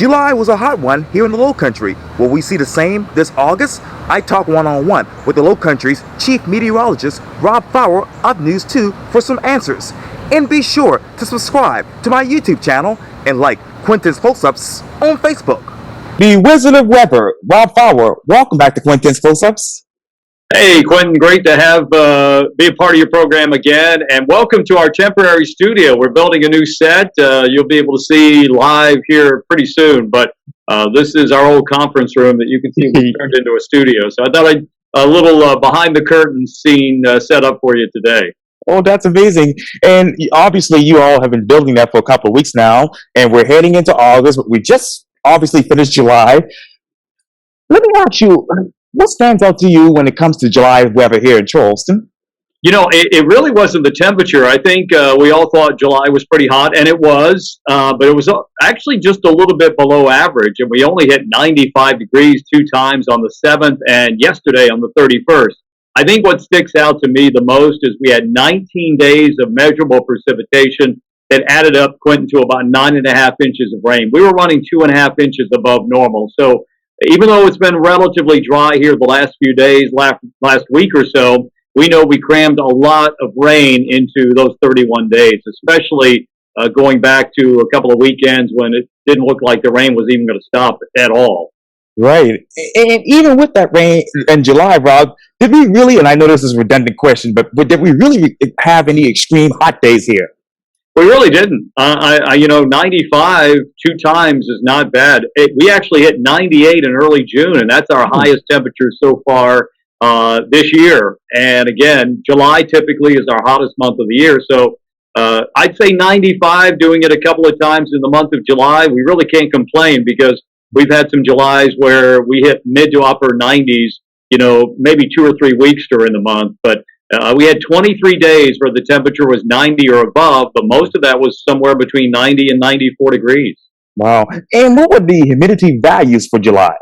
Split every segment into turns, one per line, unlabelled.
July was a hot one here in the Low Country. Will we see the same this August? I talk one-on-one with the Low Country's chief meteorologist, Rob Fowler of News 2 for some answers. And be sure to subscribe to my YouTube channel and like Quentin's Close-Ups on Facebook.
The Wizard of Weather, Rob Fowler. Welcome back to Quentin's Close-Ups.
Hey, Quentin, great to have be a part of your program again, and welcome to our temporary studio. We're building a new set. You'll be able to see live here pretty soon, but this is our old conference room that you can see we turned into a studio. So I thought a little behind the curtains scene set up for you today.
Oh, that's amazing. And obviously you all have been building that for a couple of weeks now, and we're heading into August, but we just obviously finished July. Let me ask you, what stands out to you when it comes to July weather here in Charleston?
You know, it really wasn't the temperature. I think we all thought July was pretty hot, and it was, but it was actually just a little bit below average, and we only hit 95 degrees 2 times on the 7th and yesterday on the 31st. I think what sticks out to me the most is we had 19 days of measurable precipitation that added up, Quentin, to about 9.5 inches of rain. We were running 2.5 inches above normal. So even though it's been relatively dry here the last few days, last week or so, we know we crammed a lot of rain into those 31 days, especially going back to a couple of weekends when it didn't look like the rain was even going to stop at all.
Right. And even with that rain in July, Rob, did we really, and I know this is a redundant question, but did we really have any extreme hot days here?
We really didn't. 95 2 times is not bad. We actually hit 98 in early June, and that's our highest temperature so far this year. And again, July typically is our hottest month of the year. So I'd say 95, doing it a couple of times in the month of July. We really can't complain because we've had some Julys where we hit mid to upper 90s, maybe 2 or 3 weeks during the month. But we had 23 days where the temperature was 90 or above, but most of that was somewhere between 90 and 94 degrees.
Wow. And what were the humidity values for July?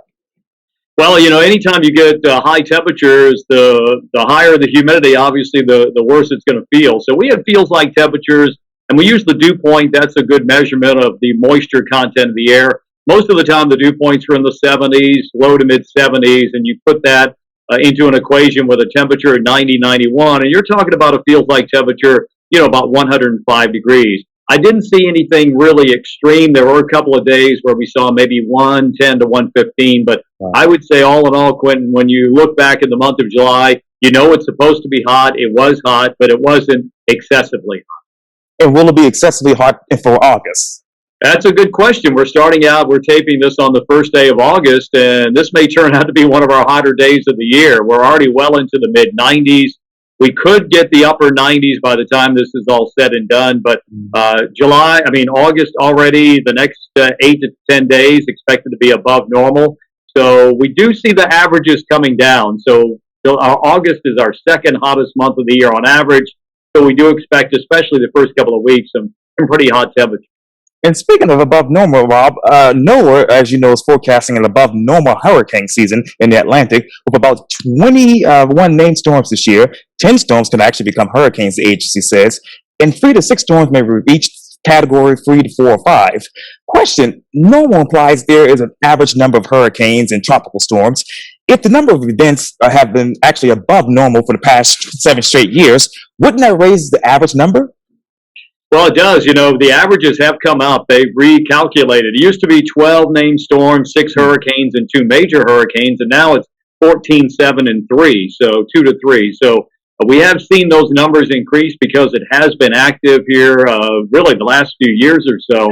Well, anytime you get high temperatures, the higher the humidity, obviously, the worse it's going to feel. So we had feels-like temperatures, and we use the dew point. That's a good measurement of the moisture content of the air. Most of the time, the dew points are in the 70s, low to mid-70s, and you put that into an equation with a temperature of 90, 91, and you're talking about a feels-like temperature, about 105 degrees. I didn't see anything really extreme. There were a couple of days where we saw maybe 110 to 115, but I would say all in all, Quentin, when you look back in the month of July, it's supposed to be hot. It was hot, but it wasn't excessively hot.
And will it be excessively hot for August?
That's a good question. We're taping this on the first day of August, and this may turn out to be one of our hotter days of the year. We're already well into the mid-90s. We could get the upper 90s by the time this is all said and done, but August already, the next 8 to 10 days expected to be above normal. So we do see the averages coming down. So August is our second hottest month of the year on average. So we do expect, especially the first couple of weeks, some pretty hot temperatures.
And speaking of above normal, Rob, NOAA, as you know, is forecasting an above normal hurricane season in the Atlantic with about 21 named storms this year. 10 storms can actually become hurricanes, the agency says, and 3 to 6 storms may reach category 3 to 4 or 5. Question, NOAA implies there is an average number of hurricanes and tropical storms. If the number of events have been actually above normal for the past 7 straight years, wouldn't that raise the average number?
Well, it does. The averages have come up. They've recalculated. It used to be 12 named storms, 6 hurricanes, and 2 major hurricanes, and now it's 14, 7, and 3, so 2 to 3. So we have seen those numbers increase because it has been active here really the last few years or so.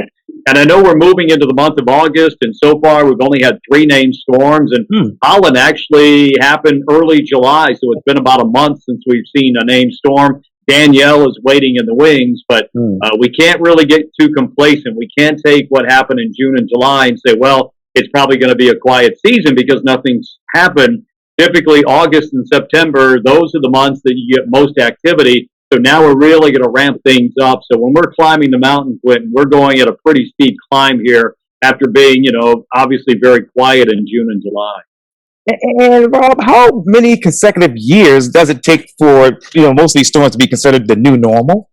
And I know we're moving into the month of August, and so far we've only had 3 named storms, and Holland actually happened early July, so it's been about a month since we've seen a named storm. Danielle is waiting in the wings, but we can't really get too complacent. We can't take what happened in June and July and say, well, it's probably going to be a quiet season because nothing's happened. Typically, August and September, those are the months that you get most activity. So now we're really going to ramp things up. So when we're climbing the mountain, Quentin, we're going at a pretty steep climb here after being, obviously very quiet in June and July.
And Rob, how many consecutive years does it take for most of these storms to be considered the new normal?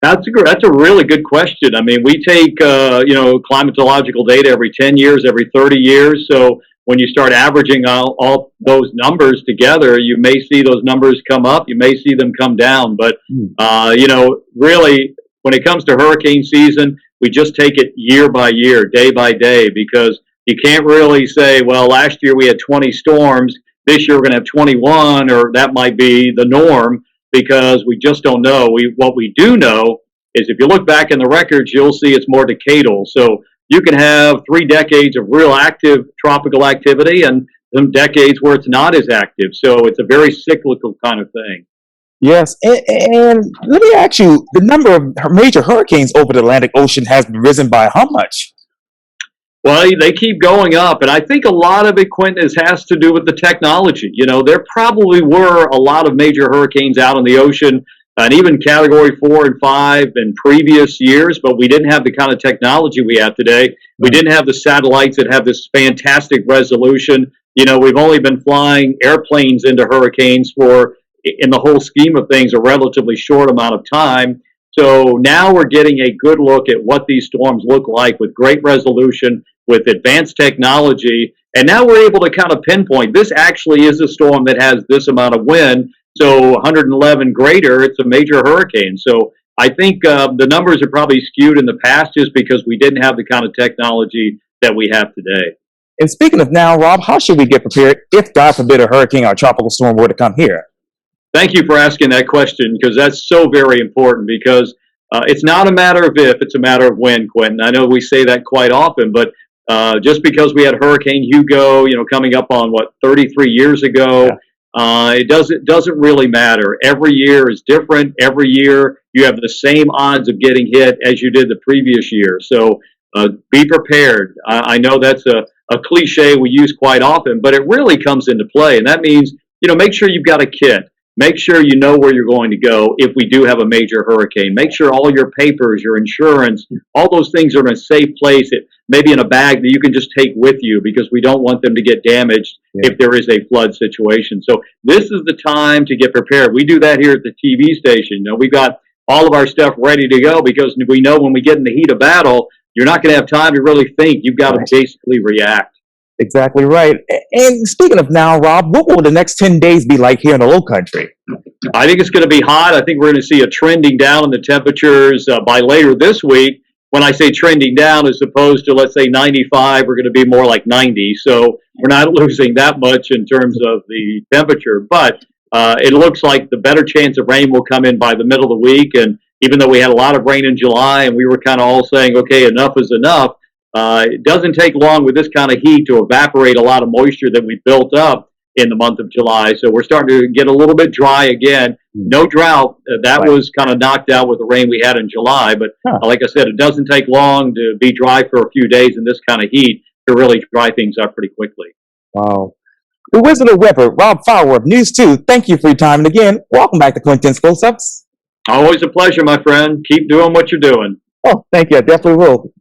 That's a really good question. I mean, we take climatological data every 10 years, every 30 years. So when you start averaging all those numbers together, you may see those numbers come up, you may see them come down. But really, when it comes to hurricane season, we just take it year by year, day by day, because you can't really say, well, last year we had 20 storms, this year we're going to have 21, or that might be the norm, because we just don't know. What we do know is if you look back in the records, you'll see it's more decadal. So you can have 3 decades of real active tropical activity and some decades where it's not as active. So it's a very cyclical kind of thing.
Yes, and let me ask you, the number of major hurricanes over the Atlantic Ocean has risen by how much?
Well, they keep going up, and I think a lot of it, Quentin, has to do with the technology. There probably were a lot of major hurricanes out in the ocean, and even Category 4 and 5 in previous years, but we didn't have the kind of technology we have today. We didn't have the satellites that have this fantastic resolution. We've only been flying airplanes into hurricanes for, in the whole scheme of things, a relatively short amount of time. So now we're getting a good look at what these storms look like with great resolution, with advanced technology. And now we're able to kind of pinpoint this actually is a storm that has this amount of wind. So 111 greater, it's a major hurricane. So I think the numbers are probably skewed in the past just because we didn't have the kind of technology that we have today.
And speaking of now, Rob, how should we get prepared if, God forbid, a hurricane or a tropical storm were to come here?
Thank you for asking that question, because that's so very important, because it's not a matter of if, it's a matter of when, Quentin. I know we say that quite often, but just because we had Hurricane Hugo, coming up on 33 years ago, it doesn't really matter. Every year is different. Every year you have the same odds of getting hit as you did the previous year. So be prepared. I know that's a cliche we use quite often, but it really comes into play. And that means, make sure you've got a kit. Make sure you know where you're going to go if we do have a major hurricane. Make sure all your papers, your insurance, all those things are in a safe place, maybe in a bag that you can just take with you, because we don't want them to get damaged if there is a flood situation. So this is the time to get prepared. We do that here at the TV station. We've got all of our stuff ready to go, because we know when we get in the heat of battle, you're not going to have time to really think. You've got to basically react.
Exactly right. And speaking of now, Rob, what will the next 10 days be like here in the Low Country?
I think it's going to be hot. I think we're going to see a trending down in the temperatures by later this week. When I say trending down, as opposed to, let's say, 95, we're going to be more like 90. So we're not losing that much in terms of the temperature. But it looks like the better chance of rain will come in by the middle of the week. And even though we had a lot of rain in July and we were kind of all saying, okay, enough is enough, it doesn't take long with this kind of heat to evaporate a lot of moisture that we built up in the month of July. So we're starting to get a little bit dry again. No drought. That was kind of knocked out with the rain we had in July. But like I said, it doesn't take long to be dry for a few days in this kind of heat to really dry things up pretty quickly.
Wow. The Wizard of Weather, Rob Fowler of News 2, thank you for your time. And again, welcome back to Quentin's Close-Ups.
Always a pleasure, my friend. Keep doing what you're doing.
Oh, thank you. I definitely will.